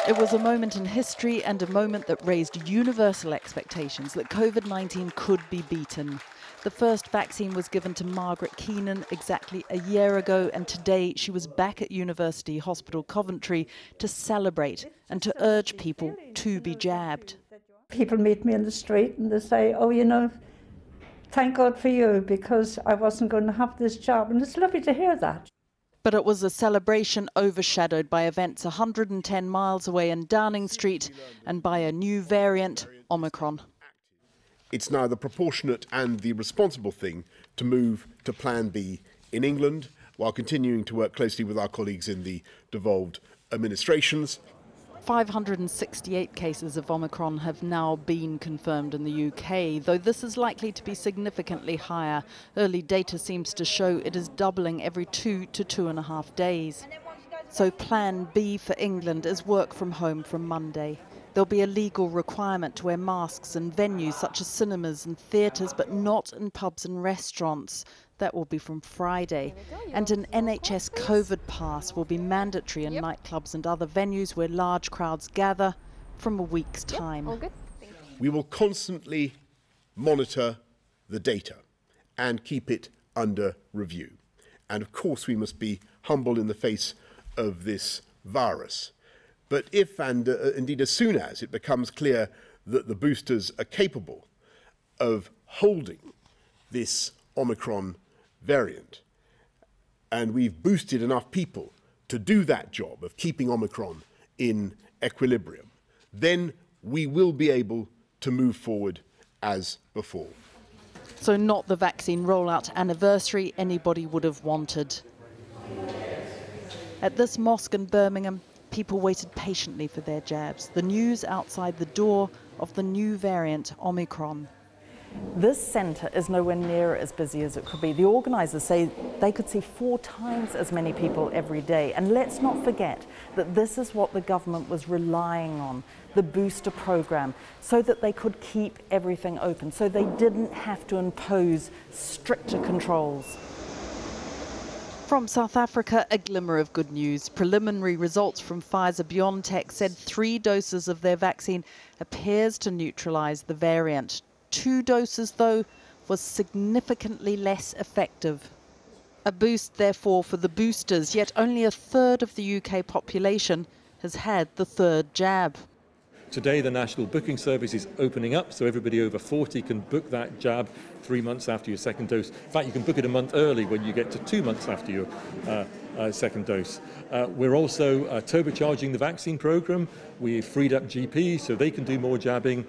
It was a moment in history and a moment that raised universal expectations that COVID-19 could be beaten. The first vaccine was given to Margaret Keenan exactly a year ago, and today she was back at University Hospital Coventry to celebrate and to urge people to be jabbed. People meet me in the street and they say, oh, you know, thank God for you, because I wasn't going to have this job. And it's lovely to hear that. But it was a celebration overshadowed by events 110 miles away in Downing Street and by a new variant, Omicron. It's now the proportionate and the responsible thing to move to Plan B in England, while continuing to work closely with our colleagues in the devolved administrations. 568 cases of Omicron have now been confirmed in the UK, though this is likely to be significantly higher. Early data seems to show it is doubling every 2 to 2.5 days. So Plan B for England is work from home from Monday. There'll be a legal requirement to wear masks in venues such as cinemas and theatres, but not in pubs and restaurants. That will be from Friday. And an NHS COVID pass will be mandatory in nightclubs and other venues where large crowds gather from a week's time. All good. We will constantly monitor the data and keep it under review. And of course we must be humble in the face of this virus. But if, and indeed as soon as, it becomes clear that the boosters are capable of holding this Omicron variant, and we've boosted enough people to do that job of keeping Omicron in equilibrium, then we will be able to move forward as before. So not the vaccine rollout anniversary anybody would have wanted. At this mosque in Birmingham, people waited patiently for their jabs. The news outside the door of the new variant, Omicron. This centre is nowhere near as busy as it could be. The organisers say they could see 4 times as many people every day. And let's not forget that this is what the government was relying on, the booster programme, so that they could keep everything open, so they didn't have to impose stricter controls. From South Africa, a glimmer of good news. Preliminary results from Pfizer-BioNTech said 3 doses of their vaccine appears to neutralise the variant. 2 doses, though, was significantly less effective. A boost, therefore, for the boosters, yet only a third of the UK population has had the 3rd jab. Today, the National Booking Service is opening up, so everybody over 40 can book that jab 3 months after your 2nd dose. In fact, you can book it a month early when you get to 2 months after your 2nd dose. We're also turbocharging the vaccine programme. We've freed up GPs so they can do more jabbing.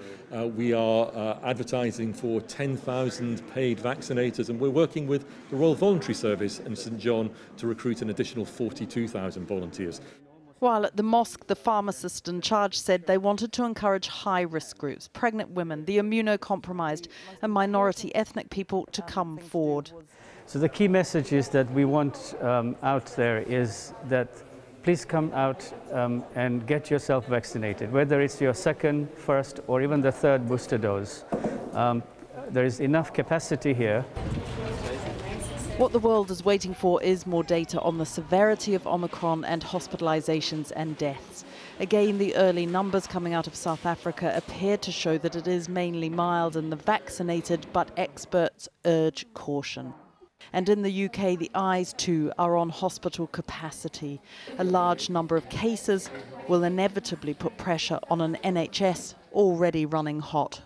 We are advertising for 10,000 paid vaccinators, and we're working with the Royal Voluntary Service in St John to recruit an additional 42,000 volunteers. While at the mosque, the pharmacist in charge said they wanted to encourage high-risk groups, pregnant women, the immunocompromised and minority ethnic people to come forward. So the key message is that we want out there is that please come out and get yourself vaccinated, whether it's your 2nd, 1st or even the 3rd booster dose. There is enough capacity here. What the world is waiting for is more data on the severity of Omicron and hospitalisations and deaths. Again, the early numbers coming out of South Africa appear to show that it is mainly mild in the vaccinated, but experts urge caution. And in the UK, the eyes too are on hospital capacity. A large number of cases will inevitably put pressure on an NHS already running hot.